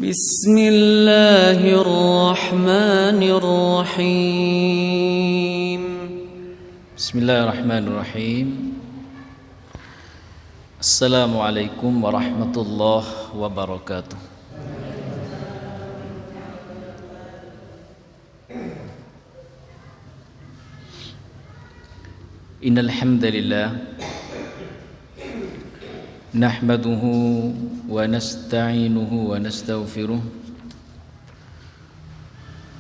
بسم الله الرحمن الرحيم بسم الله الرحمن الرحيم. السلام عليكم ورحمة الله وبركاته. إن الحمد لله نحمده ونستعينه ونستغفره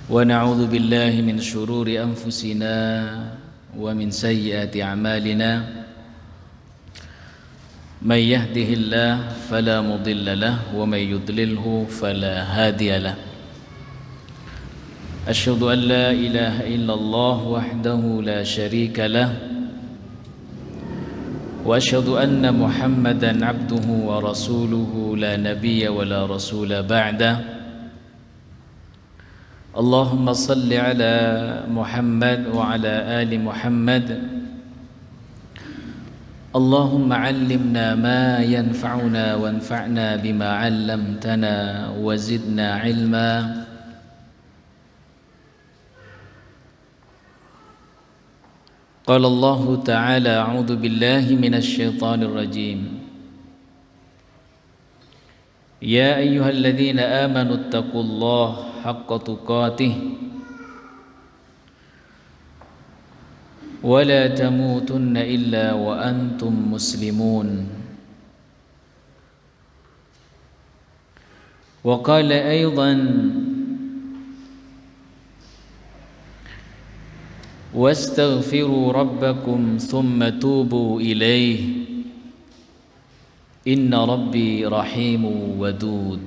ونعوذ بالله من شرور أنفسنا ومن سيئات أعمالنا. من يهده الله فلا مضل له ومن يضلله فلا هادي له. أشهد أن لا إله إلا الله وحده لا شريك له وأشهد أن محمدا عبده ورسوله لا نبي ولا رسول بعده. اللهم صل على محمد وعلى آل محمد. اللهم علمنا ما ينفعنا وانفعنا بما علمتنا وزدنا علما. قال الله تعالى: أعوذ بالله من الشيطان الرجيم. يا أيها الذين آمنوا اتقوا الله حق تقاته ولا تموتن إلا وأنتم مسلمون. وقال أيضا: واستغفروا ربكم ثم توبوا إليه إن ربي رحيم ودود.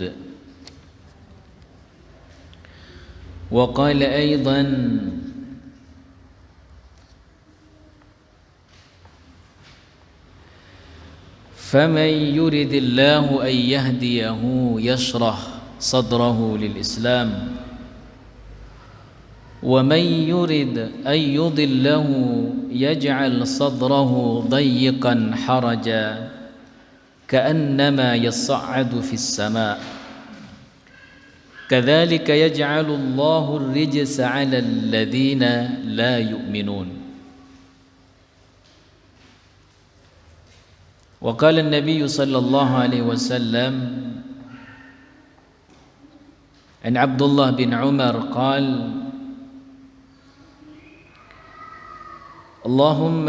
وقال أيضا: فمن يرد الله أن يهديه يشرح صدره للإسلام ومن يرد أن يضله يجعل صدره ضيقا حرجا كأنما يصعد في السماء كذلك يجعل الله الرجس على الذين لا يؤمنون. وقال النبي صلى الله عليه وسلم عن عبد الله بن عمر قال: اللهم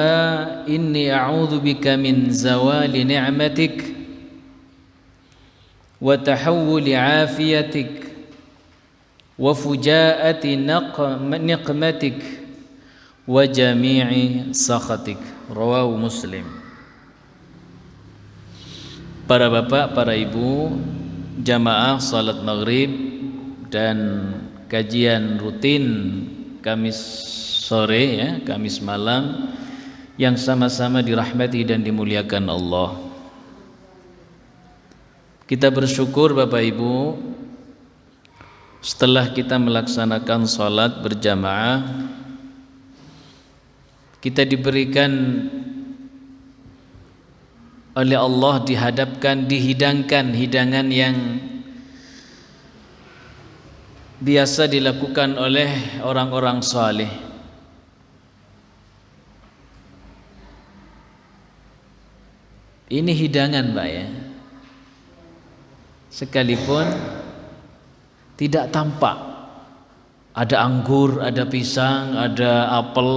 إني أعوذ بك من زوال نعمتك وتحول عافيتك وفجاءة نقمتك وجميع سخطك. رواه Muslim. Para bapak, para ibu, jamaah salat maghrib dan kajian rutin Kamis sore ya, Kamis malam yang sama-sama dirahmati dan dimuliakan Allah. Kita bersyukur Bapak Ibu, setelah kita melaksanakan salat berjamaah, kita diberikan oleh Allah dihidangkan hidangan yang biasa dilakukan oleh orang-orang saleh. Ini hidangan Pak ya, sekalipun tidak tampak. Ada anggur, ada pisang, ada apel,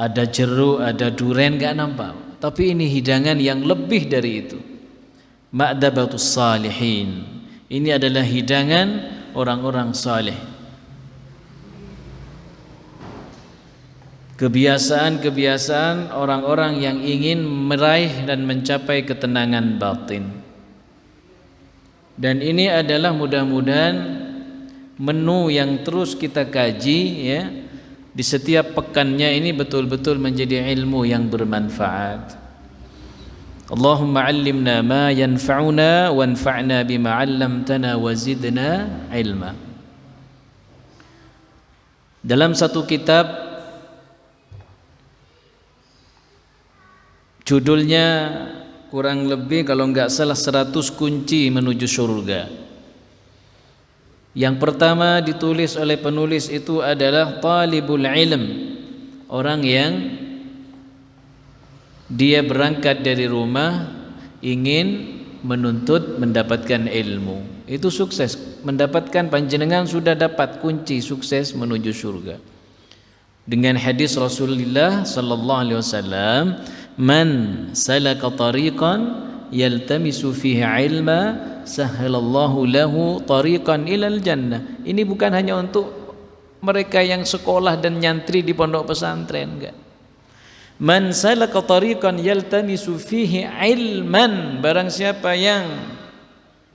ada jeruk, ada duren, gak nampak. Tapi ini hidangan yang lebih dari itu. Ma'dabatus salihin. Ini adalah hidangan orang-orang saleh. Kebiasaan-kebiasaan orang-orang yang ingin meraih dan mencapai ketenangan batin. Dan ini adalah mudah-mudahan menu yang terus kita kaji ya. Di setiap pekannya ini betul-betul menjadi ilmu yang bermanfaat. Allahumma 'allimna ma yanfa'una wanfa'na bima 'allamtana wa zidna ilma. Dalam satu kitab judulnya kurang lebih kalau enggak salah 100 kunci menuju surga. Yang pertama ditulis oleh penulis itu adalah talibul ilm, orang yang dia berangkat dari rumah ingin menuntut mendapatkan ilmu. Itu sukses, mendapatkan, panjenengan sudah dapat kunci sukses menuju surga. Dengan hadis Rasulullah sallallahu alaihi wasallam, man salaka tariqan yaltamisu fihi ilma sahhalallahu lahu tariqan ilal jannah. Ini bukan hanya untuk mereka yang sekolah dan nyantri di pondok pesantren, enggak. Man salaka tariqan yaltamisu fihi ilman, barang siapa yang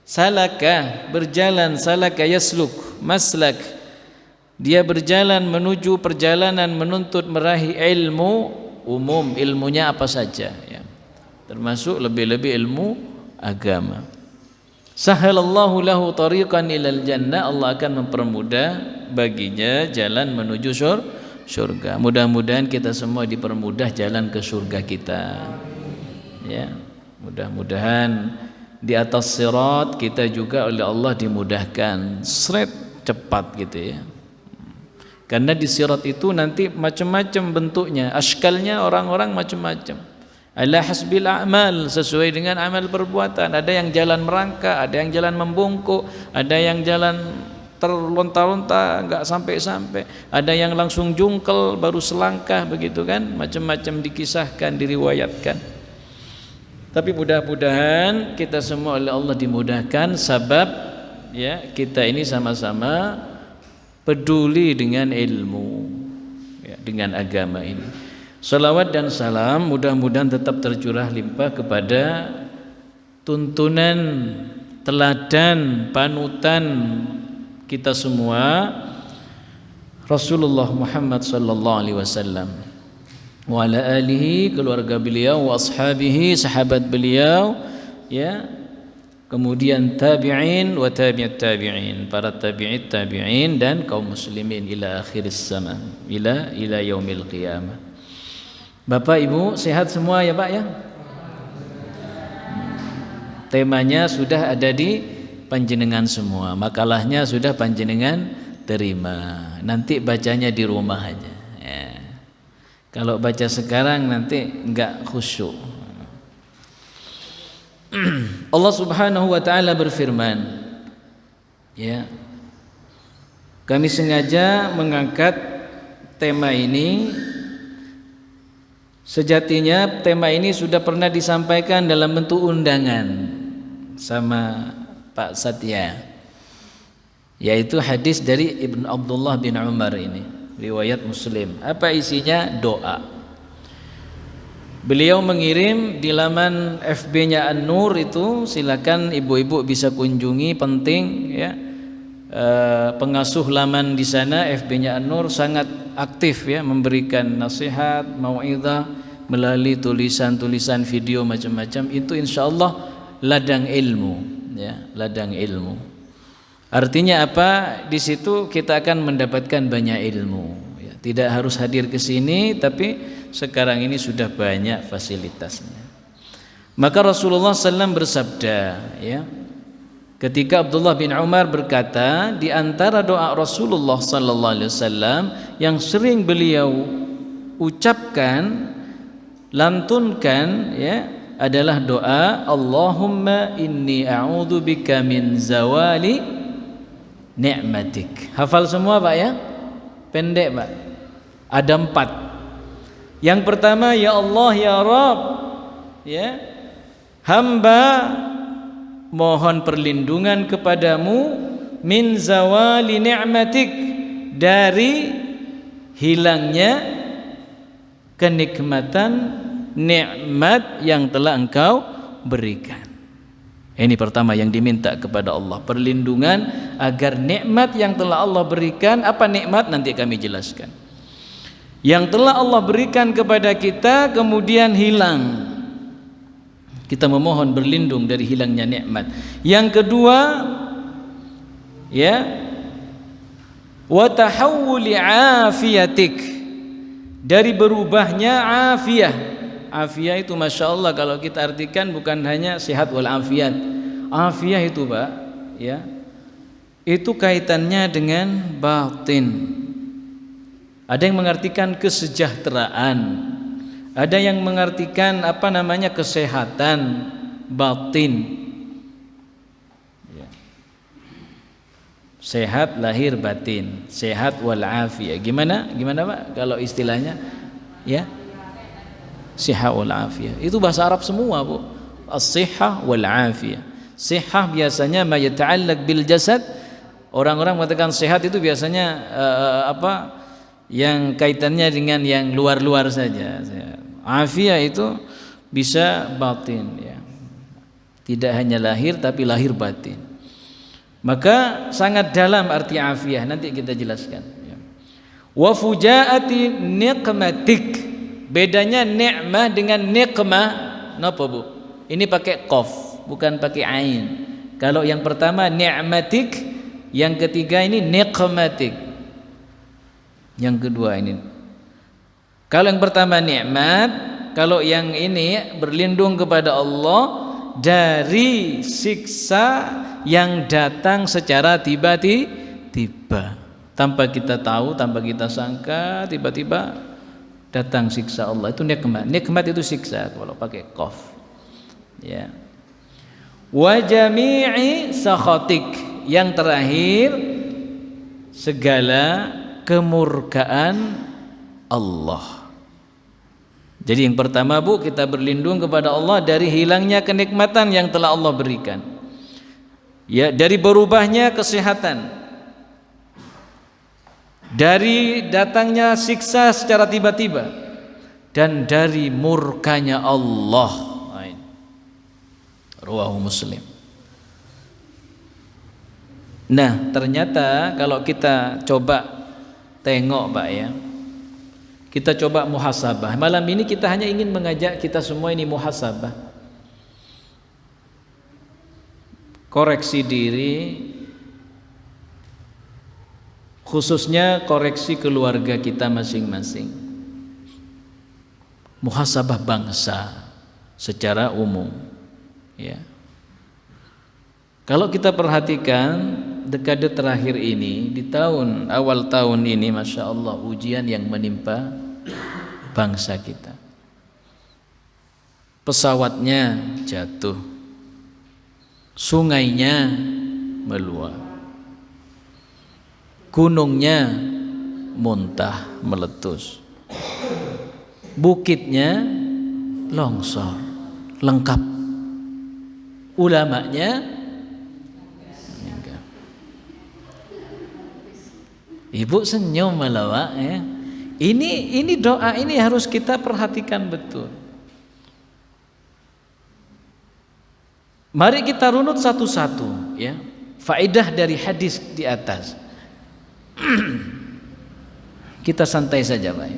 salaka, berjalan, salaka yasluk, maslak, dia berjalan menuju perjalanan menuntut meraih ilmu umum, ilmunya apa saja ya, termasuk lebih-lebih ilmu agama. Sahalallahu lahu tariqan ilal jannah, Allah akan mempermudah baginya jalan menuju surga. Mudah-mudahan kita semua dipermudah jalan ke surga kita. Ya, mudah-mudahan di atas sirat kita juga oleh Allah dimudahkan, seret cepat gitu ya. Karena di sirat itu nanti macam-macam bentuknya, askalnya orang-orang macam-macam. Ala hasbil a'mal, sesuai dengan amal perbuatan. Ada yang jalan merangkak, ada yang jalan membungkuk, ada yang jalan terlontar-lontar enggak sampai-sampai, ada yang langsung jungkel baru selangkah begitu kan, macam-macam dikisahkan, diriwayatkan. Tapi mudah-mudahan kita semua oleh Allah dimudahkan, sebab ya kita ini sama-sama peduli dengan ilmu ya, dengan agama ini. Salawat dan salam mudah-mudahan tetap tercurah limpah kepada tuntunan, teladan, panutan kita semua, Rasulullah Muhammad sallallahu alaihi wasallam, wa ala alihi, keluarga beliau, wa ashabihi, sahabat beliau ya, kemudian tabi'in wa tabi'at tabi'in, para tabi'it tabi'in dan kaum muslimin ila akhiris zaman, ila yaumil qiyamah. Bapak Ibu sehat semua ya Pak ya? Temanya sudah ada di panjenengan semua, makalahnya sudah panjenengan terima. Nanti bacanya di rumah aja ya. Kalau baca sekarang nanti enggak khusyuk. Allah Subhanahu wa taala berfirman ya, kami sengaja mengangkat tema ini. Sejatinya tema ini sudah pernah disampaikan dalam bentuk undangan sama Pak Satya, yaitu hadis dari Ibn Abdullah bin Umar ini, riwayat Muslim. Apa isinya? Doa. Beliau mengirim di laman FB-nya An-Nur itu, silakan ibu-ibu bisa kunjungi, penting ya. Pengasuh laman di sana FB-nya An-Nur sangat aktif ya, memberikan nasihat, mau'izah melalui tulisan-tulisan video macam-macam. Itu insyaallah ladang ilmu ya, ladang ilmu. Artinya apa? Di situ kita akan mendapatkan banyak ilmu ya. Tidak harus hadir ke sini, tapi sekarang ini sudah banyak fasilitasnya. Maka Rasulullah SAW bersabda ya, ketika Abdullah bin Umar berkata, di antara doa Rasulullah sallallahu alaihi wasallam yang sering beliau ucapkan, lantunkan ya, adalah doa Allahumma inni a'udzubika min zawali ni'matik. Hafal semua Pak ya? Pendek Pak. Ada 4. Yang pertama, ya Allah ya Rabb ya, hamba mohon perlindungan kepadamu min zawali ni'matik, dari hilangnya kenikmatan nikmat yang telah engkau berikan. Ini pertama yang diminta kepada Allah, perlindungan agar nikmat yang telah Allah berikan. Apa nikmat? Nanti kami jelaskan. Yang telah Allah berikan kepada kita kemudian hilang, kita memohon berlindung dari hilangnya nikmat. Yang kedua ya, wa tahawuli afiyatik, dari berubahnya afiyah. Afiyah itu Masya Allah kalau kita artikan bukan hanya sehat wal afiat. Afiyah itu Pak ya, itu kaitannya dengan batin. Ada yang mengartikan kesejahteraan, ada yang mengartikan kesehatan batin. Sehat lahir batin, sehat wal afiyah. Gimana Pak kalau istilahnya? Ya. Sihah wal afiyah. Itu bahasa Arab semua, Bu. As-sihah wal afiyah. Sihah biasanya ma yata'allaq bil jasad. Orang-orang mengatakan sehat itu biasanya yang kaitannya dengan yang luar-luar saja. Afiyah itu bisa batin, ya. Tidak hanya lahir tapi lahir batin. Maka sangat dalam arti afiyah, nanti kita jelaskan, ya. Wa fujaati niqmatik. Bedanya ni'mah dengan niqmah napa, Bu? Ini pakai qaf, bukan pakai ain. Kalau yang pertama ni'matik, yang ketiga ini niqmatik. Yang kedua ini. Kalau yang pertama nikmat, kalau yang ini berlindung kepada Allah dari siksa yang datang secara tiba-tiba, tanpa kita tahu, tanpa kita sangka, tiba-tiba datang siksa Allah. Itu nikmat. Nikmat itu siksa kalau pakai qaf, ya. Wa jami'i sakhatik, yang terakhir segala kemurkaan Allah. Jadi yang pertama, Bu, kita berlindung kepada Allah dari hilangnya kenikmatan yang telah Allah berikan, ya, dari berubahnya kesehatan, dari datangnya siksa secara tiba-tiba, dan dari murkanya Allah. Rawahu Muslim. Nah, ternyata kalau kita coba tengok, Pak, ya, kita coba muhasabah. Malam ini kita hanya ingin mengajak kita semua ini muhasabah, koreksi diri, khususnya koreksi keluarga kita masing-masing, muhasabah bangsa secara umum, ya. Kalau kita perhatikan dekade terakhir ini, di awal tahun ini, Masya Allah, ujian yang menimpa bangsa kita. Pesawatnya jatuh, sungainya meluap, gunungnya muntah meletus, bukitnya longsor, lengkap, ulamanya meninggal. Ibu senyum malah, Pak, ya. Ini doa ini harus kita perhatikan betul. Mari kita runut satu-satu, ya, faedah dari hadis di atas. Kita santai saja, Pak.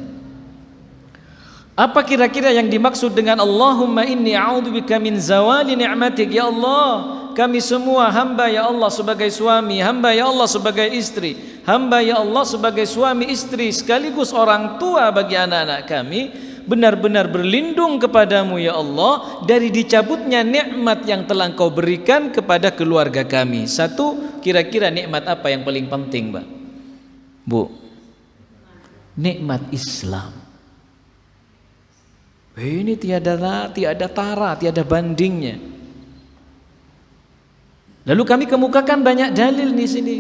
Apa kira-kira yang dimaksud dengan Allahumma inni a'udzubika min zawali ni'matik? Ya Allah, kami semua hamba, ya Allah, sebagai suami, hamba, ya Allah, sebagai istri, hamba, ya Allah, sebagai suami istri sekaligus orang tua bagi anak-anak kami, benar-benar berlindung kepadamu, ya Allah, dari dicabutnya nikmat yang telah Engkau berikan kepada keluarga kami. Satu, kira-kira nikmat apa yang paling penting, Mbak? Bu, nikmat Islam. Ini tiada tara, tiada bandingnya. Lalu kami kemukakan banyak dalil di sini.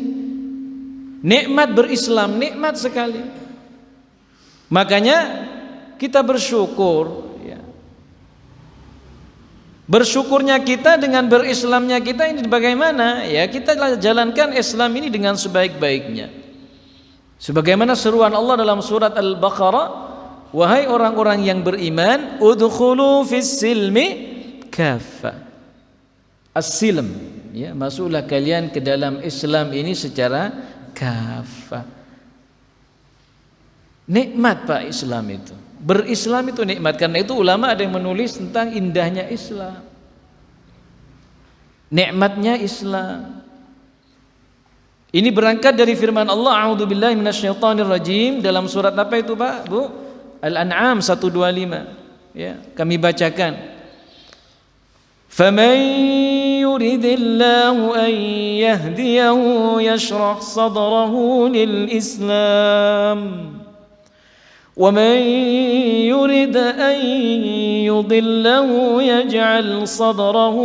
Nikmat berislam, nikmat sekali. Makanya kita bersyukur, ya. Bersyukurnya kita dengan berislamnya kita ini bagaimana? Ya, kita jalankan Islam ini dengan sebaik-baiknya. Sebagaimana seruan Allah dalam surat Al-Baqarah, wahai orang-orang yang beriman, udkhulu fis silmi kaffa. As-silm, ya, masuklah kalian ke dalam Islam ini secara kafah. Nikmat, Pak, Islam itu. Berislam itu nikmat. Karena itu ulama ada yang menulis tentang indahnya Islam, nikmatnya Islam. Ini berangkat dari firman Allah, a'udzubillahi minasyaitonirrajim, dalam surat apa itu, Pak, Bu? Al-An'am 125, ya, kami bacakan. Faman يرد الله أن يهديه يشرح صدره للإسلام ومن يرد أن يضله يجعل صدره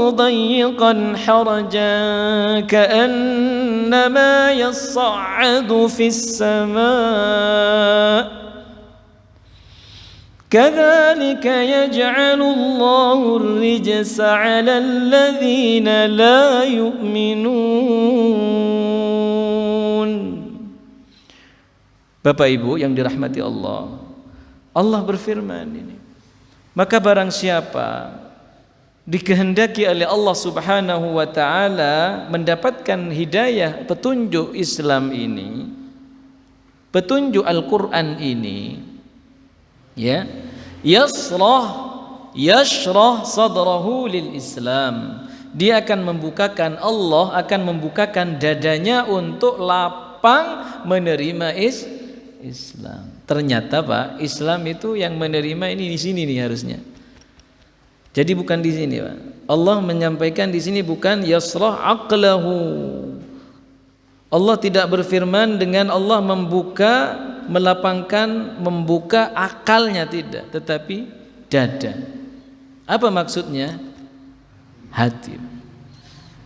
ضيقا حرجا كأنما يصعد في السماء كذلك يجعل الله الرجس على الذين لا يؤمنون. Bapak Ibu yang dirahmati Allah, Allah berfirman ini, maka barang siapa dikehendaki oleh Allah Subhanahu wa taala mendapatkan hidayah petunjuk Islam ini, petunjuk Al-Qur'an ini, ya, yashrah sadrahu lil Islam, dia akan membukakan, Allah akan membukakan dadanya untuk lapang menerima Islam. Ternyata Pak, Islam itu yang menerima ini di sini nih harusnya. Jadi bukan di sini Pak. Allah menyampaikan di sini bukan yasrah aqlahu. Allah tidak berfirman dengan Allah membuka, melapangkan, membuka akalnya, tidak, tetapi dada. Apa maksudnya? Hati.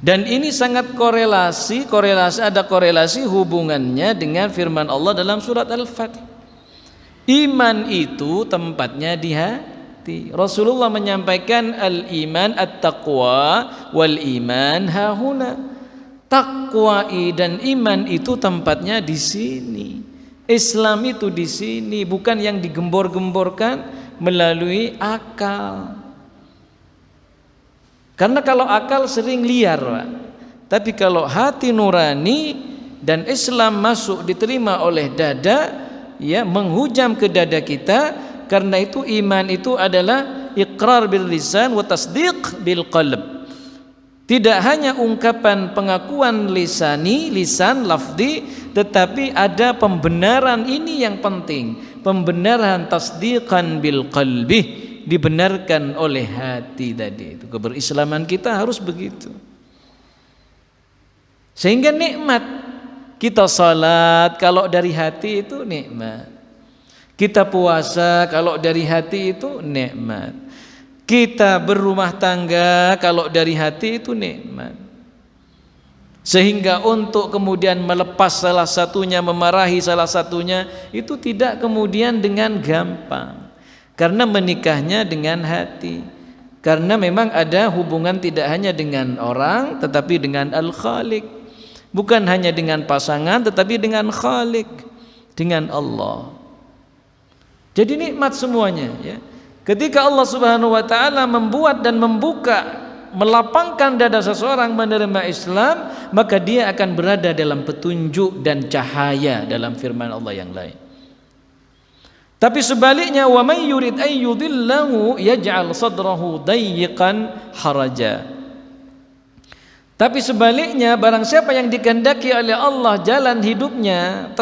Dan ini sangat korelasi ada korelasi hubungannya dengan firman Allah dalam surat Al-Fatih. Iman itu tempatnya di hati. Rasulullah menyampaikan al-iman at-taqwa wal iman hahuna. Takwa dan iman itu tempatnya di sini. Islam itu di sini, bukan yang digembor-gemborkan melalui akal. Karena kalau akal sering liar, Pak. Tapi kalau hati nurani dan Islam masuk diterima oleh dada, ya, menghujam ke dada kita. Karena itu iman itu adalah iqrar bil lisan wa tasdiq bil qalb. Tidak hanya ungkapan pengakuan lisan lafzi, tetapi ada pembenaran, ini yang penting, pembenaran tasdiqan bil qalbi, dibenarkan oleh hati tadi. Itu keberislaman kita harus begitu. Sehingga nikmat kita salat kalau dari hati itu nikmat. Kita puasa kalau dari hati itu nikmat. Kita berumah tangga kalau dari hati itu nikmat. Sehingga untuk kemudian melepas salah satunya, memarahi salah satunya, itu tidak kemudian dengan gampang. Karena menikahnya dengan hati. Karena memang ada hubungan tidak hanya dengan orang, tetapi dengan Al-Khaliq. Bukan hanya dengan pasangan, tetapi dengan Khaliq, dengan Allah. Jadi nikmat semuanya, ya. Ketika Allah Subhanahu wa taala membuat dan membuka, melapangkan dada seseorang menerima Islam, maka dia akan berada dalam petunjuk dan cahaya dalam firman Allah yang lain. Tapi sebaliknya, wa may yurid ay yudillahu yaj'al sadrahu dayyiqan haraja. Tapi sebaliknya, barang siapa yang dikehendaki oleh Allah jalan hidupnya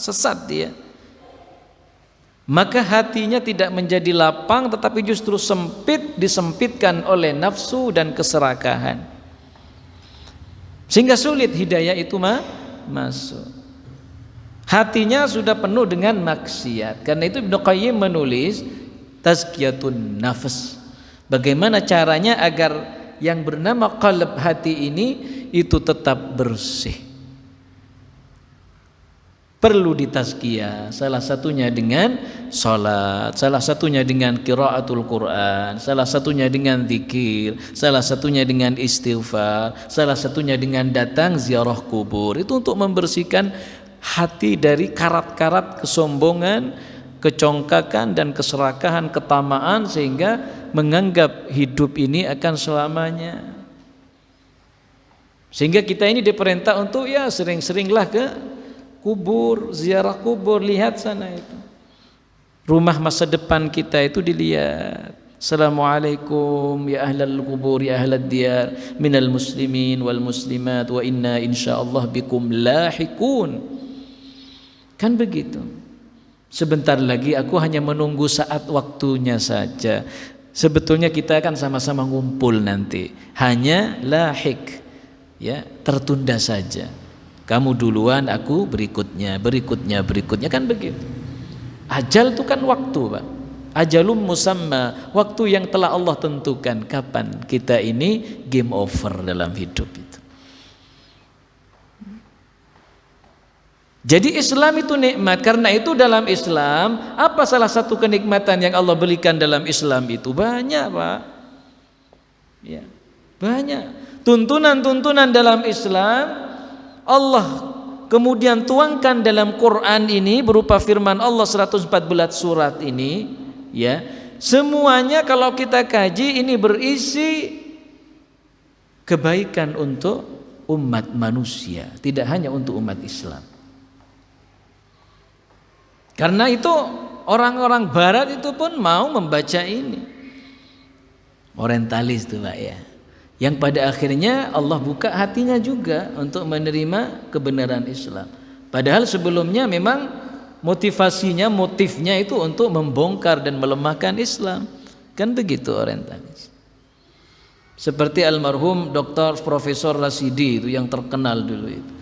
sesat dia, maka hatinya tidak menjadi lapang, tetapi justru sempit, disempitkan oleh nafsu dan keserakahan, sehingga sulit hidayah itu masuk. Hatinya sudah penuh dengan maksiat. Karena itu Ibnu Qayyim menulis Tazkiyatun Nafs, bagaimana caranya agar yang bernama qalb, hati ini itu tetap bersih. Perlu ditazkiyah, salah satunya dengan salat, salah satunya dengan qiraatul Quran, salah satunya dengan zikir, salah satunya dengan istighfar, salah satunya dengan datang ziarah kubur. Itu untuk membersihkan hati dari karat-karat kesombongan, kecongkakan dan keserakahan, ketamaan, sehingga menganggap hidup ini akan selamanya. Sehingga kita ini diperintah untuk ya sering-seringlah ke kubur, ziarah kubur, lihat sana itu. Rumah masa depan kita itu dilihat. Assalamualaikum ya ahlal kubur ya ahlad diyar minal muslimin wal muslimat wa inna insyaallah bikum lahikun. Kan begitu. Sebentar lagi aku hanya menunggu saat waktunya saja. Sebetulnya kita akan sama-sama ngumpul nanti. Hanya lahik, ya, tertunda saja. Kamu duluan, aku berikutnya kan begitu. Ajal itu kan waktu, Pak. Ajalum musamma, waktu yang telah Allah tentukan kapan kita ini game over dalam hidup itu. Jadi Islam itu nikmat. Karena itu dalam Islam, apa salah satu kenikmatan yang Allah berikan dalam Islam itu? Banyak, Pak. Ya, banyak. Tuntunan-tuntunan dalam Islam Allah kemudian tuangkan dalam Quran ini berupa firman Allah 114 surat ini, ya. Semuanya kalau kita kaji ini berisi kebaikan untuk umat manusia, tidak hanya untuk umat Islam. Karena itu orang-orang barat itu pun mau membaca ini. Orientalis itu, Pak, ya. Yang pada akhirnya Allah buka hatinya juga untuk menerima kebenaran Islam. Padahal sebelumnya memang motifnya itu untuk membongkar dan melemahkan Islam. Kan begitu orientalis. Seperti almarhum Dr. Profesor Rasidi itu yang terkenal dulu itu.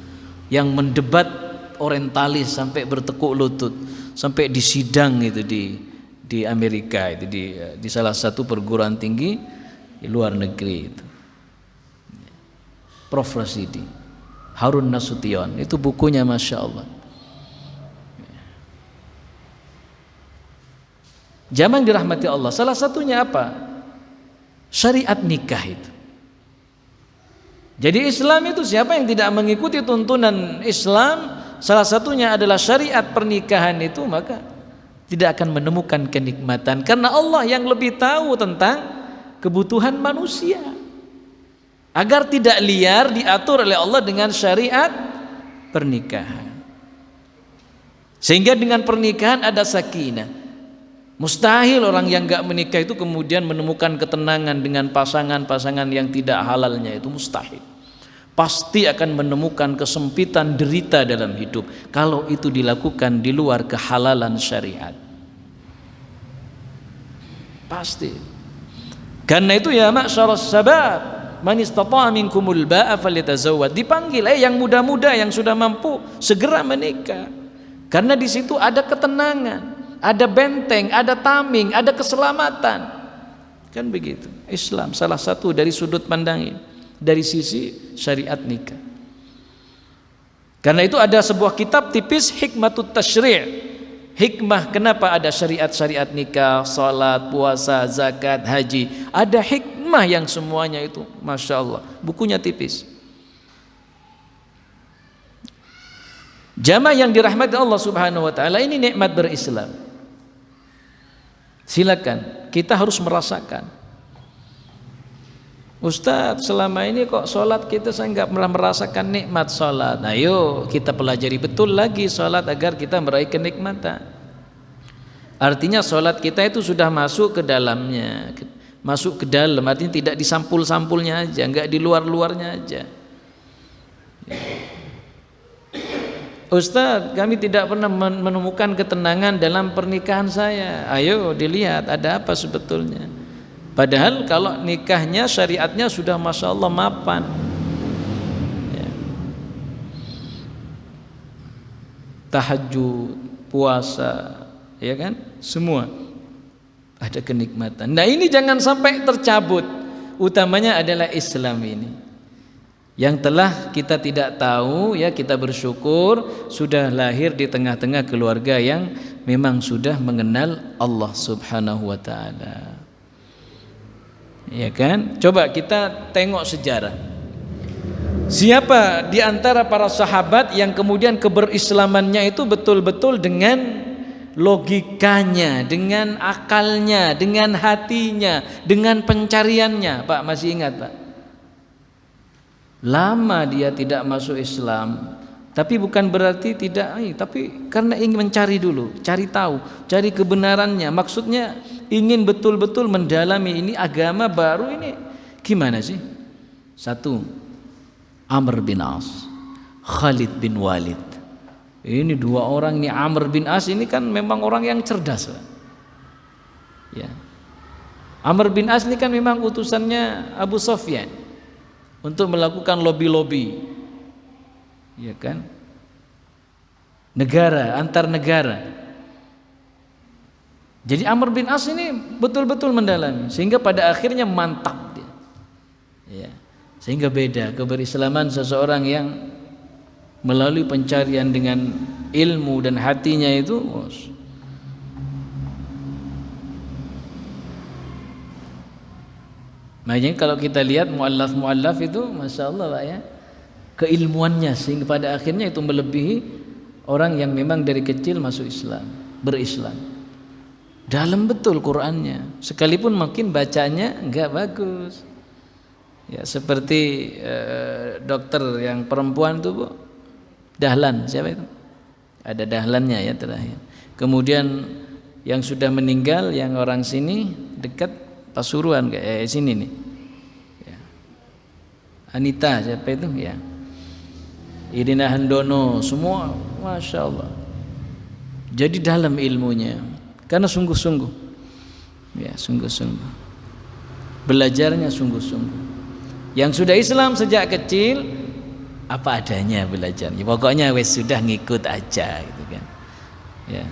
Yang mendebat orientalis sampai bertekuk lutut, sampai di sidang itu di Amerika itu di salah satu perguruan tinggi di luar negeri itu. Prof. Rasidi, Harun Nasution, itu bukunya Masya Allah. Jamaah dirahmati Allah, salah satunya apa? Syariat nikah itu. Jadi Islam itu siapa yang tidak mengikuti tuntunan Islam, salah satunya adalah syariat pernikahan itu, maka tidak akan menemukan kenikmatan. Karena Allah yang lebih tahu tentang kebutuhan manusia. Agar tidak liar diatur oleh Allah dengan syariat pernikahan. Sehingga dengan pernikahan ada sakinah. Mustahil orang yang gak menikah itu kemudian menemukan ketenangan dengan pasangan-pasangan yang tidak halalnya, itu mustahil. Pasti akan menemukan kesempitan derita dalam hidup kalau itu dilakukan di luar kehalalan syariat. Pasti. Karena itu ya ma'syaras sabab, man istata'a minkumul ba'a falyatazawwad. Dipanggil, yang muda-muda yang sudah mampu segera menikah. Karena di situ ada ketenangan, ada benteng, ada tameng, ada keselamatan. Kan begitu. Islam salah satu dari sudut pandang ini, dari sisi syariat nikah. Karena itu ada sebuah kitab tipis Hikmatut Tasyri'. Hikmah kenapa ada syariat-syariat nikah, salat, puasa, zakat, haji. Ada hikmah yang semuanya itu, Masya Allah. Bukunya tipis. Jamaah yang dirahmati Allah Subhanahu wa ta'ala, ini nikmat berislam. Silakan, kita harus merasakan. Ustadz, selama ini kok sholat kita saya nggak pernah merasakan nikmat sholat. Nah, yuk kita pelajari betul lagi sholat agar kita meraih kenikmatan. Artinya sholat kita itu sudah masuk ke dalamnya, masuk ke dalam. Artinya tidak disampul-sampulnya aja, nggak di luar-luarnya aja. Ustadz, kami tidak pernah menemukan ketenangan dalam pernikahan saya. Ayo dilihat ada apa sebetulnya. Padahal kalau nikahnya syariatnya sudah Masya Allah mapan, ya. Tahajud, puasa, ya kan, semua ada kenikmatan. Nah ini jangan sampai tercabut. Utamanya adalah Islam ini yang telah kita tidak tahu, ya, kita bersyukur sudah lahir di tengah-tengah keluarga yang memang sudah mengenal Allah Subhanahu wa ta'ala. Ya kan? Coba kita tengok sejarah. Siapa di antara para sahabat yang kemudian keberislamannya itu betul-betul dengan logikanya, dengan akalnya, dengan hatinya, dengan pencariannya? Pak, masih ingat, Pak? Lama dia tidak masuk Islam, tapi bukan berarti tidak, tapi karena ingin mencari dulu, cari tahu, cari kebenarannya. Maksudnya ingin betul-betul mendalami ini agama baru ini gimana sih? Satu, Amr bin As, Khalid bin Walid, Ini dua orang, ini Amr bin As ini kan memang orang yang cerdas, Pak. Ya. Amr bin As ini kan memang utusannya Abu Sufyan untuk melakukan lobby-lobby, ya kan? Negara, antar negara. Jadi Amr bin As ini betul-betul mendalami sehingga pada akhirnya mantap dia. Ya. Sehingga beda keberislaman seseorang yang melalui pencarian dengan ilmu dan hatinya itu. Makanya kalau kita lihat muallaf itu, masya Allah Pak ya, keilmuannya sehingga pada akhirnya itu melebihi orang yang memang dari kecil masuk Islam, berislam. Dalam betul Qur'annya, sekalipun mungkin bacanya enggak bagus. Ya seperti dokter yang perempuan itu Bu, Dahlan, siapa itu? Ada Dahlannya ya terakhir. Kemudian yang sudah meninggal, yang orang sini dekat Pasuruan kayak sini nih. Ya. Anita siapa itu ya? Irina Handono, semua masya Allah. Jadi dalam ilmunya, karena sungguh-sungguh, ya sungguh-sungguh. Belajarnya sungguh-sungguh. Yang sudah Islam sejak kecil apa adanya belajar. Ya, pokoknya wes sudah ngikut aja gitu kan. Ya,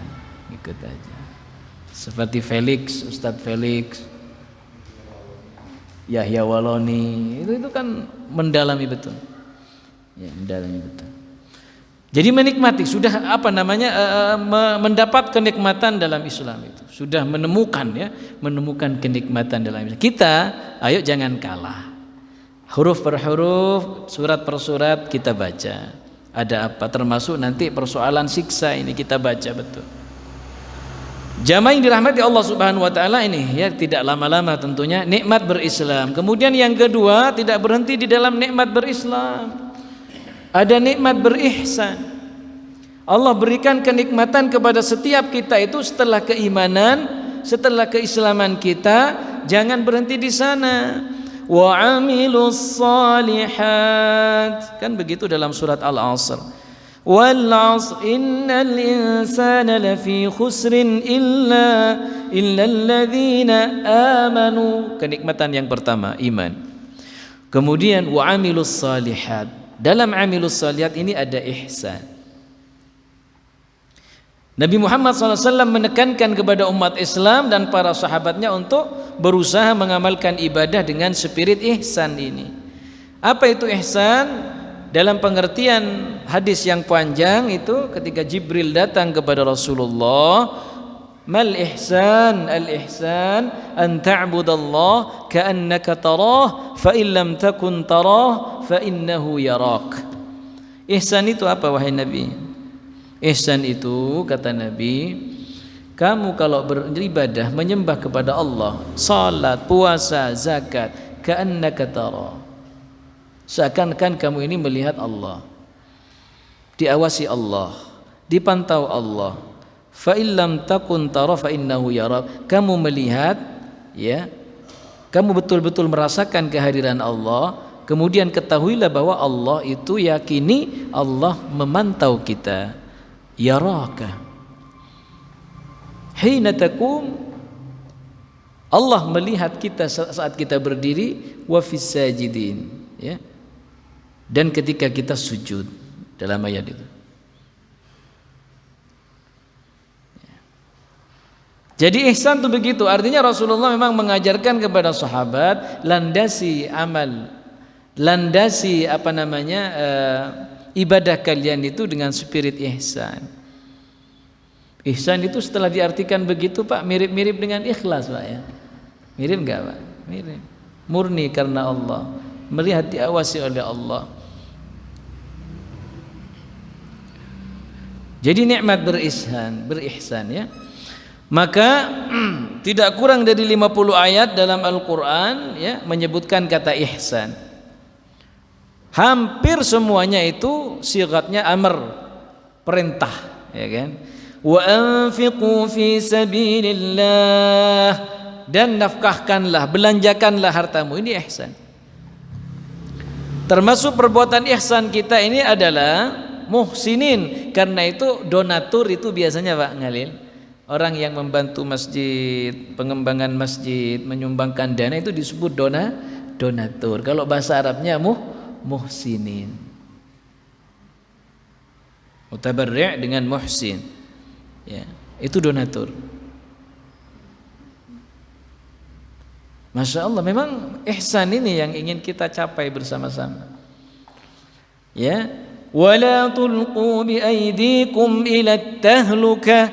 ngikut aja. Seperti Felix, Ustadz Felix, Yahya Waloni, itu kan mendalami betul. Ya, mendalami betul. Jadi menikmati, sudah apa namanya mendapat kenikmatan dalam Islam itu. Sudah menemukan ya, menemukan kenikmatan dalam Islam. Kita ayo jangan kalah. Huruf per huruf, surat per surat kita baca. Ada apa? Termasuk nanti persoalan siksa ini kita baca betul. Jamaah yang dirahmati Allah Subhanahu wa taala ini ya, tidak lama-lama tentunya nikmat berislam. Kemudian yang kedua, tidak berhenti di dalam nikmat berislam. Ada nikmat berihsan. Allah berikan kenikmatan kepada setiap kita itu setelah keimanan, setelah keislaman kita, jangan berhenti di sana. Wa amilus salihat, kan begitu dalam surat Al-Asr. Wal 'asr innal insana lafi khusrin illa alladzina amanu. Kenikmatan yang pertama iman. Kemudian wa amilus salihat. Dalam amilus salihat ini ada ihsan. Nabi Muhammad SAW menekankan kepada umat Islam dan para sahabatnya untuk berusaha mengamalkan ibadah dengan spirit ihsan ini. Apa itu ihsan? Dalam pengertian hadis yang panjang itu ketika Jibril datang kepada Rasulullah, mal ihsan? Al ihsan an ta'budallah ka'annaka tarah fa in lam takun tarah fa innahu yarak. Ihsan itu apa wahai Nabi? Ihsan itu kata Nabi, kamu kalau beribadah menyembah kepada Allah, salat, puasa, zakat, ka'annaka tara, seakan-akan kamu ini melihat Allah, diawasi Allah, dipantau Allah. Fa illam takun tara fa innahu yarak. Kamu melihat ya, kamu betul-betul merasakan kehadiran Allah, kemudian ketahuilah bahwa Allah itu, yakini Allah memantau kita. Yaraka hina takum, Allah melihat kita saat kita berdiri, wa fis sajidin ya, dan ketika kita sujud, dalam ayat itu. Jadi ihsan itu begitu, artinya Rasulullah memang mengajarkan kepada sahabat, landasi amal, landasi apa namanya ibadah kalian itu dengan spirit ihsan. Ihsan itu setelah diartikan begitu Pak, mirip-mirip dengan ikhlas Pak ya. Mirip enggak Pak? Mirip. Murni karena Allah, melihat diawasi oleh Allah. Jadi nikmat berihsan ya. Maka tidak kurang dari 50 ayat dalam Al-Qur'an ya menyebutkan kata ihsan. Hampir semuanya itu sigatnya amr, perintah, ya kan? Wa anfiqu fi sabilillah, dan nafkahkanlah, belanjakanlah hartamu. Ini ihsan. Termasuk perbuatan ihsan kita ini adalah muhsinin. Karena itu donatur itu biasanya Pak Ngalil, orang yang membantu masjid, pengembangan masjid, menyumbangkan dana itu disebut donatur. Kalau bahasa Arabnya muhsinin. Mutabarri' dengan muhsin. Ya, itu donatur. Masya Allah, memang ihsan ini yang ingin kita capai bersama-sama. Ya, wala tulqu bi aydikum ila tahluka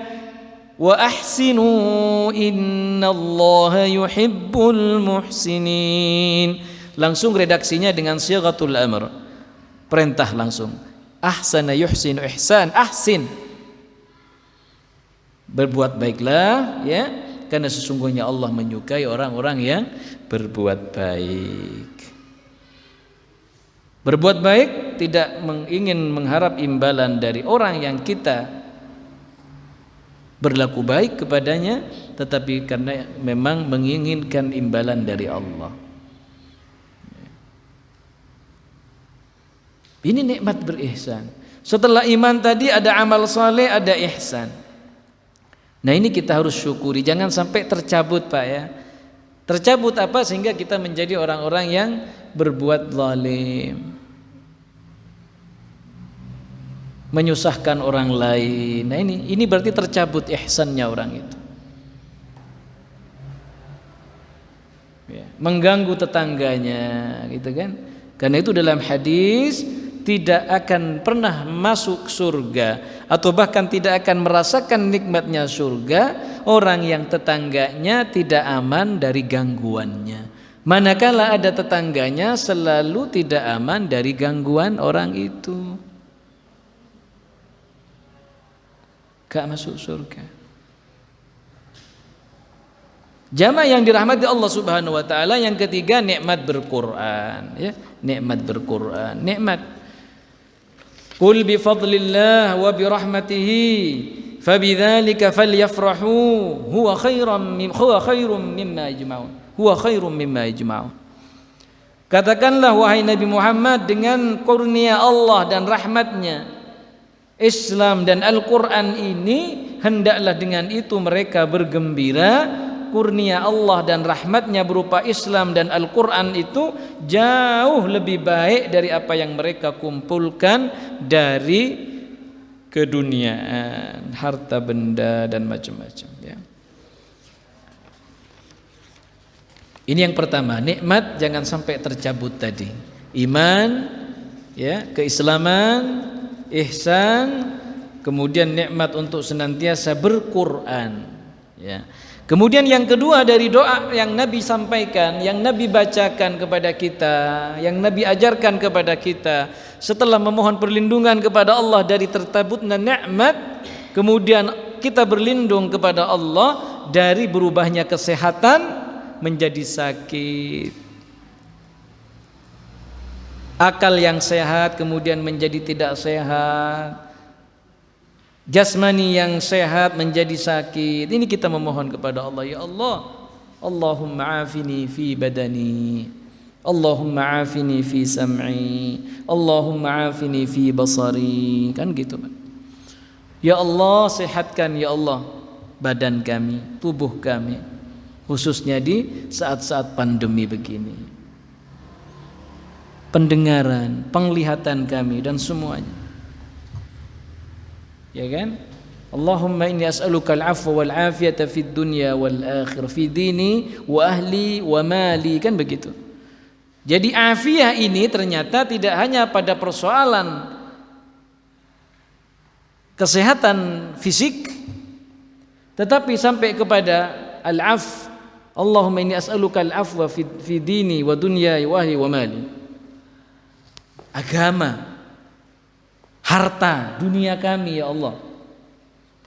wa ahsinu innallaha yuhibbul muhsinin. Langsung redaksinya dengan sighatul amr, perintah langsung. Ahsana yuhsinu ihsan, ahsin, berbuat baiklah, ya, karena sesungguhnya Allah menyukai orang-orang yang berbuat baik. Berbuat baik tidak ingin mengharap imbalan dari orang yang kita berlaku baik kepadanya, tetapi karena memang menginginkan imbalan dari Allah. Ini nikmat berihsan. Setelah iman tadi ada amal saleh, ada ihsan. Nah ini kita harus syukuri, jangan sampai tercabut Pak ya. Tercabut apa? Sehingga kita menjadi orang-orang yang berbuat zalim, menyusahkan orang lain. Nah ini berarti tercabut ihsannya orang itu. Ya, mengganggu tetangganya, gitu kan? Karena itu dalam hadis tidak akan pernah masuk surga atau bahkan tidak akan merasakan nikmatnya surga orang yang tetangganya tidak aman dari gangguannya. Manakala ada tetangganya selalu tidak aman dari gangguan orang itu, gak masuk surga. Jamaah yang dirahmati Allah Subhanahu wa taala, yang ketiga nikmat berquran, ya, nikmat berquran, nikmat. Qul bi fadlillah wa bi rahmatihi fabidzalika falyafrahu huwa khairum mimma yajma'un. Katakanlah wahai Nabi Muhammad, dengan kurnia Allah dan rahmatnya Islam dan Al-Quran ini, hendaklah dengan itu mereka bergembira. Kurnia Allah dan rahmatnya berupa Islam dan Al-Quran itu jauh lebih baik dari apa yang mereka kumpulkan dari keduniaan, harta benda dan macam-macam, ya. Ini yang pertama, nikmat jangan sampai tercabut tadi. Iman, ya, keislaman, ihsan, kemudian nikmat untuk senantiasa berquran, ya. Kemudian yang kedua dari doa yang Nabi sampaikan, yang Nabi bacakan kepada kita, yang Nabi ajarkan kepada kita setelah memohon perlindungan kepada Allah dari tertabutnya nikmat, kemudian kita berlindung kepada Allah dari berubahnya kesehatan menjadi sakit. Akal yang sehat kemudian menjadi tidak sehat. Jasmani yang sehat menjadi sakit. Ini kita memohon kepada Allah, ya Allah, Allahumma afini fi badani, Allahumma afini fi sam'i, Allahumma afini fi basari. Kan gitu Pak. Ya Allah, sehatkan ya Allah badan kami, tubuh kami, khususnya di saat-saat pandemi begini. Pendengaran, penglihatan kami dan semuanya. Ya kan? Allahumma inni as'aluka al-'afwa wal 'afiyata fid dunya wal akhirah fi dini wa ahli wa mali, kan begitu. Jadi afiah ini ternyata tidak hanya pada persoalan kesehatan fisik, tetapi sampai kepada al-'af. Allahumma inni as'aluka al-'afwa fi dini wa dunyai wa ahli wa mali. Agama, harta dunia kami ya Allah,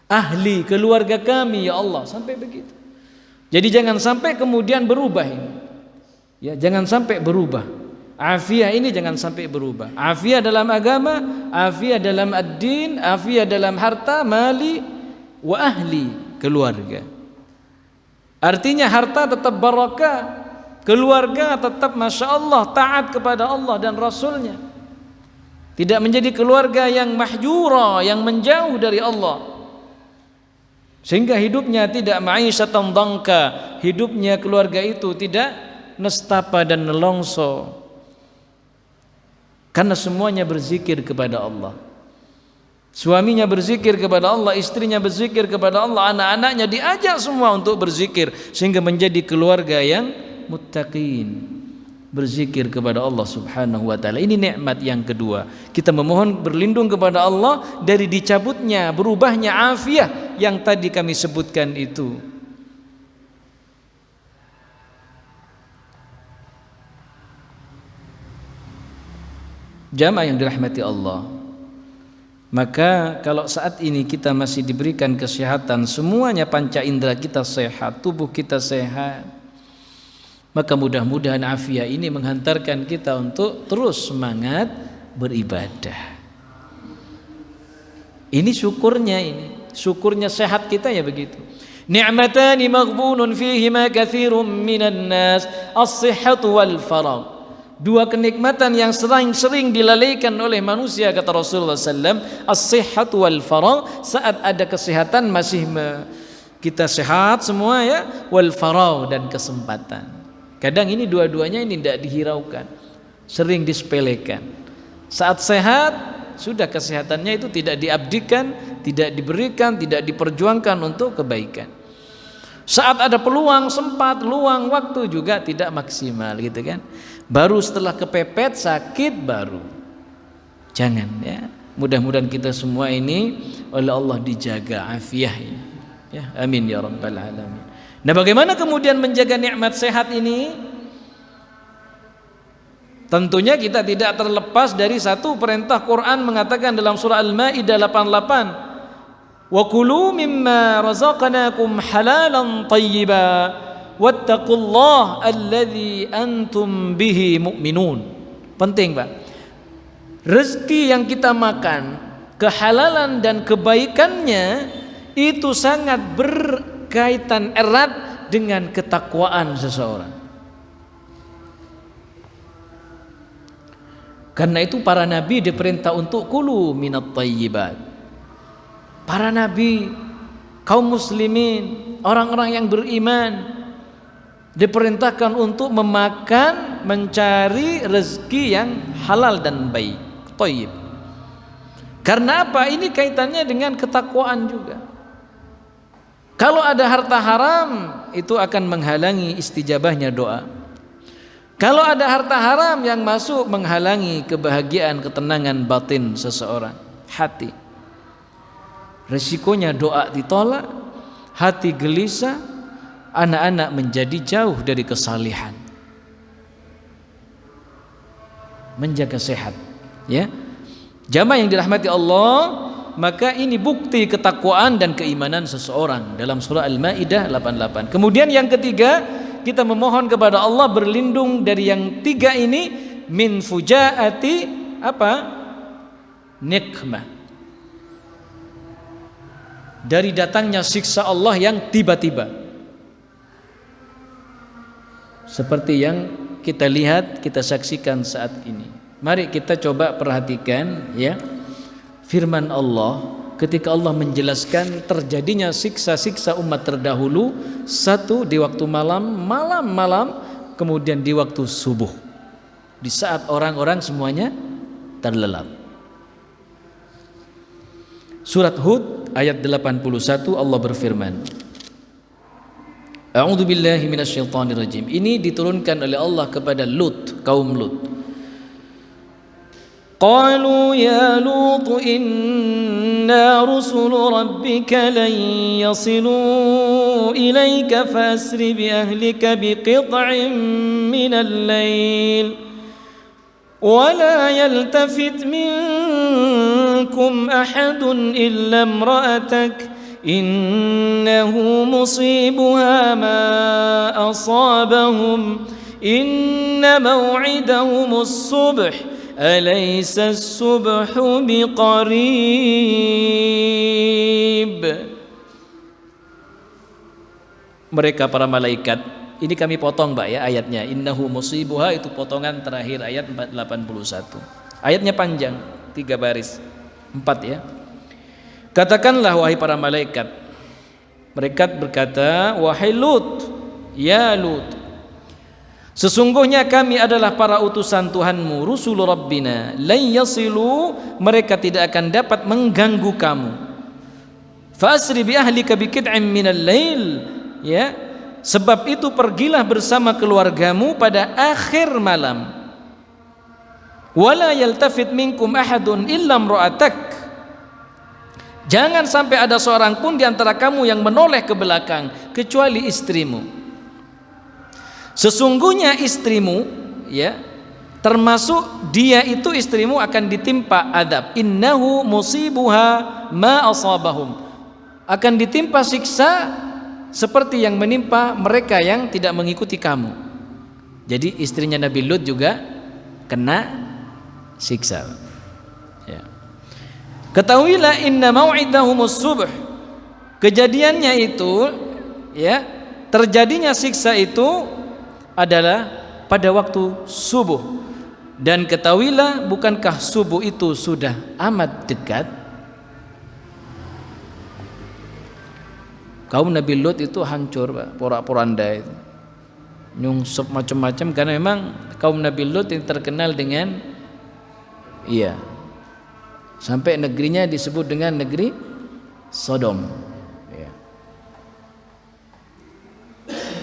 ahli keluarga kami ya Allah, sampai begitu. Jadi jangan sampai kemudian berubah ini, ya, jangan sampai berubah. Afiah ini jangan sampai berubah. Afiah dalam agama, afiah dalam ad-din, afiah dalam harta, mali, wa ahli, keluarga. Artinya harta tetap barakah, keluarga tetap masya Allah taat kepada Allah dan Rasulnya. tidak menjadi keluarga yang mahjura, yang menjauh dari Allah, sehingga hidupnya tidak ma'isyatan dhanka, hidupnya keluarga itu tidak nestapa dan nelongso, karena semuanya berzikir kepada Allah. Suaminya berzikir kepada Allah, istrinya berzikir kepada Allah, anak-anaknya diajak semua untuk berzikir, sehingga menjadi keluarga yang muttaqin, berzikir kepada Allah Subhanahu wa taala. Ini nikmat yang kedua. Kita memohon berlindung kepada Allah dari dicabutnya, berubahnya afiah yang tadi kami sebutkan itu. Jamaah yang dirahmati Allah, maka kalau saat ini kita masih diberikan kesehatan, semuanya panca indera kita sehat, tubuh kita sehat, maka mudah-mudahan afiah ini menghantarkan kita untuk terus semangat beribadah. Ini syukurnya sehat kita ya begitu. Ni'matani maghbunun fihima katsirun minan nas, as-sihhatu wal faragh. Dua kenikmatan yang sering dilalaikan oleh manusia, kata Rasulullah SAW, as-sihhatu wal faragh, saat ada kesehatan masih kita sehat semua ya, wal faragh, dan kesempatan. Kadang ini dua-duanya ini tidak dihiraukan, sering disepelekan. Saat sehat sudah kesehatannya itu tidak diabdikan, tidak diberikan, tidak diperjuangkan untuk kebaikan. Saat ada peluang, sempat, luang waktu juga tidak maksimal gitu kan. Baru setelah kepepet sakit baru. Jangan ya. Mudah-mudahan kita semua ini oleh Allah dijaga afiah ini. Ya, amin ya rabbal alamin. Nah, bagaimana kemudian menjaga nikmat sehat ini? Tentunya kita tidak terlepas dari satu perintah Quran mengatakan dalam surah Al-Maidah 88, "Wa kulu mimma razaqnakum halalan thayyiba wattaqullaha alladzi antum bihi mu'minun." Penting, Pak. Rezeki yang kita makan, kehalalan dan kebaikannya itu sangat berkaitan erat dengan ketakwaan seseorang. Karena itu para nabi diperintah untuk kulu minat thayyibat. Para nabi, kaum muslimin, orang-orang yang beriman diperintahkan untuk memakan, mencari rezeki yang halal dan baik, thayyib. Karena apa? Ini kaitannya dengan ketakwaan juga. Kalau ada harta haram, itu akan menghalangi istijabahnya doa. Kalau ada harta haram yang masuk, menghalangi kebahagiaan, ketenangan batin seseorang, hati. Resikonya doa ditolak, hati gelisah, anak-anak menjadi jauh dari kesalihan. Menjaga sehat, ya. Jamaah yang dirahmati Allah, maka ini bukti ketakwaan dan keimanan seseorang dalam surah Al-Maidah 88. Kemudian yang ketiga, kita memohon kepada Allah berlindung dari yang tiga ini, min fujaati apa? Nikmah. Dari datangnya siksa Allah yang tiba-tiba. Seperti yang kita lihat, kita saksikan saat ini. Mari kita coba perhatikan ya firman Allah ketika Allah menjelaskan terjadinya siksa-siksa umat terdahulu, satu di waktu malam, kemudian di waktu subuh, di saat orang-orang semuanya terlelap. Surat Hud ayat 81 Allah berfirman, A'udzu billahi minasyaitonir rajim. Ini diturunkan oleh Allah kepada Lut, kaum Lut. Qalu ya Lut inna rusul rabbika lan yasilu ilayka fasri bi ahlika biqit'in minal lail wa la yaltafit minkum ahadun illa imra'atak innahu musibuha ma asabahum inna maw'idahumus subh alaysa as-subhu biqarib. Mereka para malaikat, ini kami potong Mbak ya ayatnya, innahu musibuha itu potongan terakhir ayat 81. Ayatnya panjang. 3 baris, 4 ya. Katakanlah wahai para malaikat. Mereka berkata, wahai Lut, ya Lut, sesungguhnya kami adalah para utusan Tuhanmu, rusul Rabbina, lan yasilu, mereka tidak akan dapat mengganggu kamu. Fasri bi ahlika bi qit'in minal lail, ya. Sebab itu pergilah bersama keluargamu pada akhir malam. Wala yaltafit minkum ahadun illa imra'atak. Jangan sampai ada seorang pun di antara kamu yang menoleh ke belakang kecuali istrimu. Sesungguhnya istrimu, ya, termasuk dia itu istrimu akan ditimpa adab. Innahu musibuha ma asabahum. Akan ditimpa siksa seperti yang menimpa mereka yang tidak mengikuti kamu. Jadi istrinya Nabi Lut juga kena siksa. Ya. Ketahuilah inna mau'idahumus subh. Kejadiannya itu, ya, terjadinya siksa itu adalah pada waktu subuh. Dan ketahuilah, bukankah subuh itu sudah amat dekat? Kaum Nabi Lut itu hancur, Pak, porak-poranda itu, nyungsep macam-macam, karena memang kaum Nabi Lut yang terkenal dengan, iya, sampai negerinya disebut dengan negeri Sodom. Ya.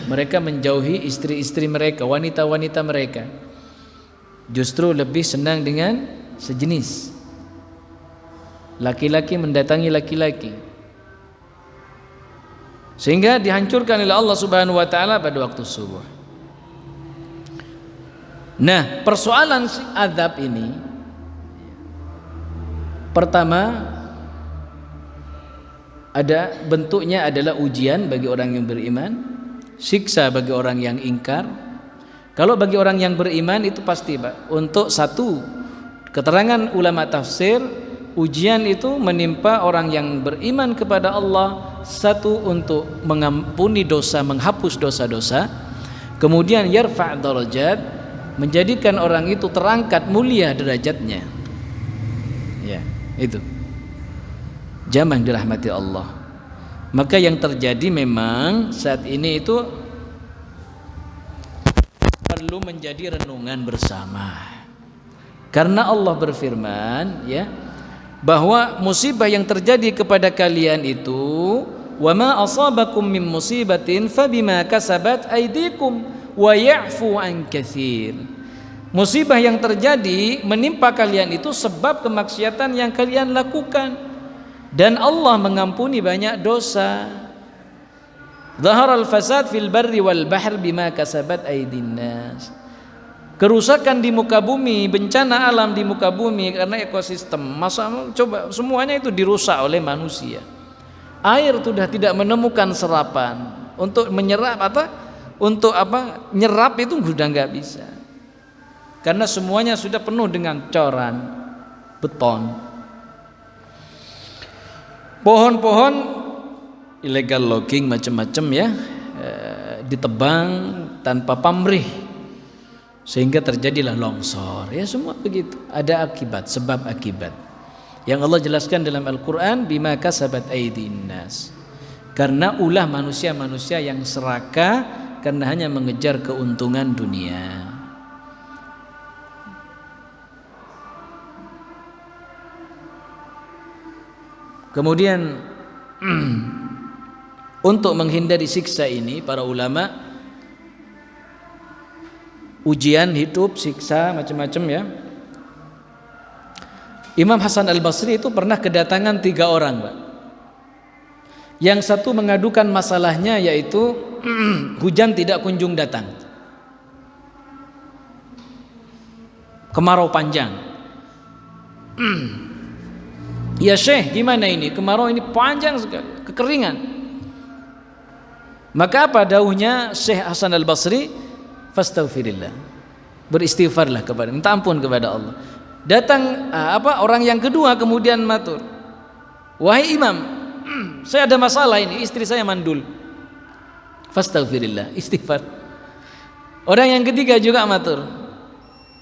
Mereka menjauhi istri-istri mereka, wanita-wanita mereka, justru lebih senang dengan sejenis. Laki-laki mendatangi laki-laki, sehingga dihancurkan oleh Allah Subhanahu wa taala pada waktu subuh. Nah, persoalan azab ini, pertama, ada bentuknya adalah ujian bagi orang yang beriman, siksa bagi orang yang ingkar. Kalau bagi orang yang beriman itu pasti, Pak, untuk satu, keterangan ulama tafsir, ujian itu menimpa orang yang beriman kepada Allah, satu untuk mengampuni dosa, menghapus dosa-dosa, kemudian yarfa' darajat, menjadikan orang itu terangkat mulia derajatnya. Ya, itu. Jamaah dirahmati Allah. Maka yang terjadi memang saat ini itu perlu menjadi renungan bersama. Karena Allah berfirman, ya, bahwa musibah yang terjadi kepada kalian itu, wa ma asabakum min musibatin fabima kasabat aydikum wa ya'fu an katsir. Musibah yang terjadi menimpa kalian itu sebab kemaksiatan yang kalian lakukan, dan Allah mengampuni banyak dosa. Zaharal fasad fil barri wal bahr bima kasabat aydin nas. Kerusakan di muka bumi, bencana alam di muka bumi karena ekosistem. Masa coba semuanya itu dirusak oleh manusia. Air sudah tidak menemukan serapan untuk menyerap untuk nyerap itu sudah nggak bisa. Karena semuanya sudah penuh dengan coran, beton. Pohon-pohon illegal logging macam-macam, ya, ditebang tanpa pamrih, sehingga terjadilah longsor. Ya, semua begitu, ada akibat, sebab akibat yang Allah jelaskan dalam Al-Quran, bima kasabat aydin nas, karena ulah manusia-manusia yang serakah karena hanya mengejar keuntungan dunia. Kemudian untuk menghindari siksa ini, para ulama, ujian hidup, siksa macam-macam, ya. Imam Hasan Al-Basri itu pernah kedatangan 3 orang, Pak. Yang satu mengadukan masalahnya yaitu hujan tidak kunjung datang, kemarau panjang. Ya Syekh, gimana ini? Kemarau ini panjang sekali, kekeringan. Maka apa dawuhnya Syekh Hasan Al-Basri? Fastaghfirillah, beristighfarlah kepada, minta ampun kepada Allah. Datang orang yang kedua kemudian matur, wahai Imam, saya ada masalah ini, istri saya mandul. Fastaghfirillah, istighfar. Orang yang ketiga juga matur,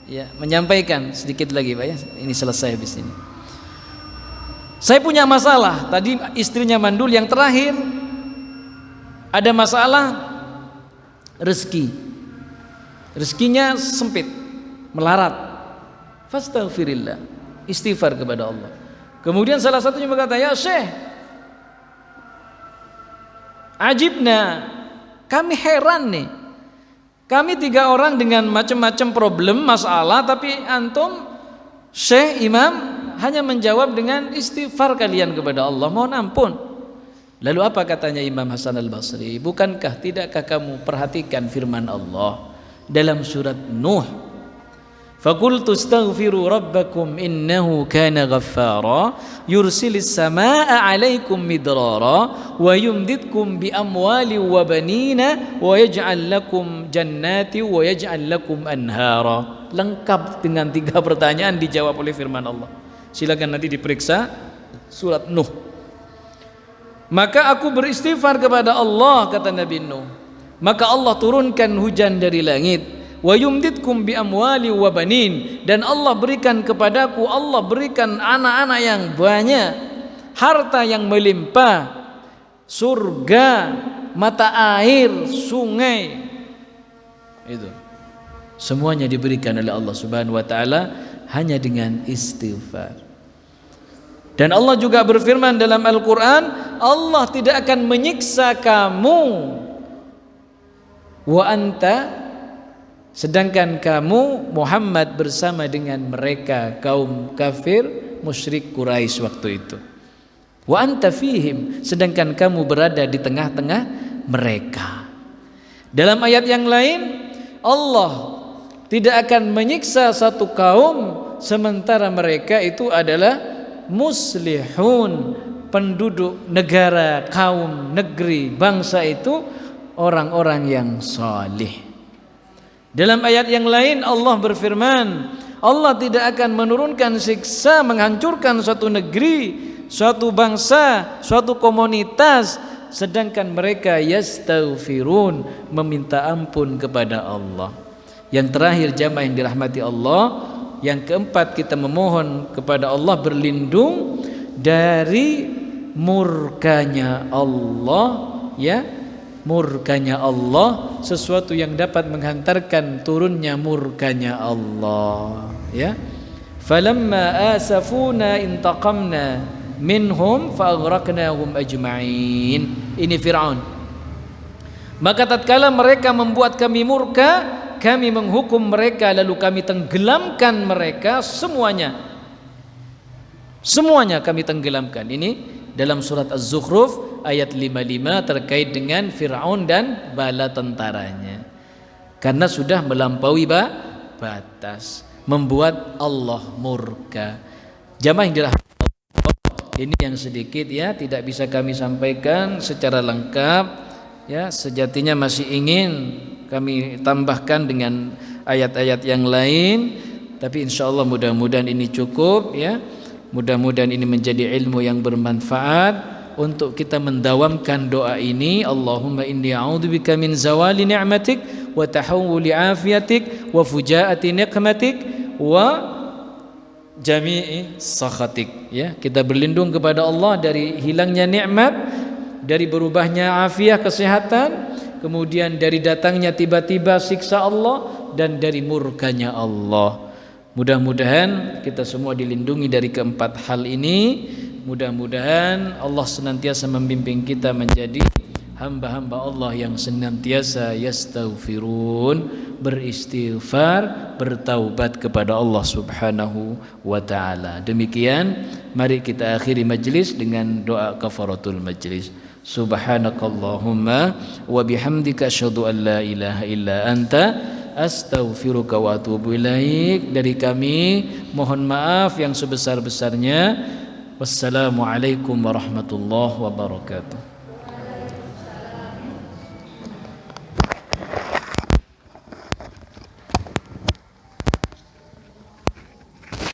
ya, menyampaikan sedikit lagi Pak ya. Ini selesai habis ini. Saya punya masalah. Tadi istrinya mandul, yang terakhir ada masalah rezeki. Rezekinya sempit, melarat. Fastaghfirillah, istighfar kepada Allah. Kemudian salah satunya berkata, "Ya Syekh, ajibna, kami heran nih. Kami 3 orang dengan macam-macam problem, masalah, tapi antum Syekh Imam hanya menjawab dengan istighfar kalian kepada Allah, mohon ampun." Lalu apa katanya Imam Hasan Al-Basri? Tidakkah kamu perhatikan firman Allah dalam surat Nuh? Faqultu astaghfiru rabbakum innahu kana ghaffara yursilis samaa'a 'alaikum midrara wa yumdidkum bi amwali wa banina wa yaj'al lakum jannati wa yaj'al lakum anhara. Lengkap dengan 3 pertanyaan dijawab oleh firman Allah. Silakan nanti diperiksa surat Nuh. Maka aku beristighfar kepada Allah, kata Nabi Nuh. Maka Allah turunkan hujan dari langit. Wa yumdidkum bi amwali wa banin, dan Allah berikan kepadaku, Allah berikan anak-anak yang banyak, harta yang melimpah, surga, mata air, sungai. Itu semuanya diberikan oleh Allah Subhanahu wa taala hanya dengan istighfar. Dan Allah juga berfirman dalam Al-Qur'an, Allah tidak akan menyiksa kamu wa anta, sedangkan kamu Muhammad bersama dengan mereka kaum kafir musyrik Quraisy waktu itu. Wa anta fihim, sedangkan kamu berada di tengah-tengah mereka. Dalam ayat yang lain, Allah tidak akan menyiksa satu kaum sementara mereka itu adalah muslihun, penduduk negara, kaum, negeri, bangsa itu orang-orang yang salih. Dalam ayat yang lain Allah berfirman, Allah tidak akan menurunkan siksa menghancurkan suatu negeri, suatu bangsa, suatu komunitas, sedangkan mereka yastaghfirun, meminta ampun kepada Allah. Yang terakhir jamaah yang dirahmati Allah, yang keempat kita memohon kepada Allah berlindung dari murkanya Allah, ya, murkanya Allah, sesuatu yang dapat menghantarkan turunnya murkanya Allah, ya. Falamma asafuna intaqamna minhum fa'aghraqnahum ajma'in. Ini Fir'aun. Maka tatkala mereka membuat kami murka, kami menghukum mereka lalu kami tenggelamkan mereka semuanya. Semuanya kami tenggelamkan. Ini dalam surat Az-Zukhruf ayat 55 terkait dengan Fir'aun dan bala tentaranya. Karena sudah melampaui batas, membuat Allah murka. Jamaah yang dirahmati Allah, ini yang sedikit ya, tidak bisa kami sampaikan secara lengkap ya, sejatinya masih ingin kami tambahkan dengan ayat-ayat yang lain, tapi insyaallah mudah-mudahan ini cukup ya. Mudah-mudahan ini menjadi ilmu yang bermanfaat untuk kita mendawamkan doa ini. Allahumma inni a'udzubika min zawali ni'matik wa tahawuli afiyatik wa fujaati niqmatik wa jami'i sakhatik, ya. Kita berlindung kepada Allah dari hilangnya nikmat, dari berubahnya afiah kesehatan, kemudian dari datangnya tiba-tiba siksa Allah, dan dari murkanya Allah. Mudah-mudahan kita semua dilindungi dari keempat hal ini. Mudah-mudahan Allah senantiasa membimbing kita menjadi hamba-hamba Allah yang senantiasa yastaghfirun, beristighfar, bertaubat kepada Allah Subhanahu wa taala. Demikian, mari kita akhiri majlis dengan doa kafaratul majlis. Subhanakallahumma wa bihamdika asyhadu an la ilaha illa anta astaghfiruka wa atubu ilaik. Dari kami mohon maaf yang sebesar-besarnya. Wassalamualaikum warahmatullahi wabarakatuh.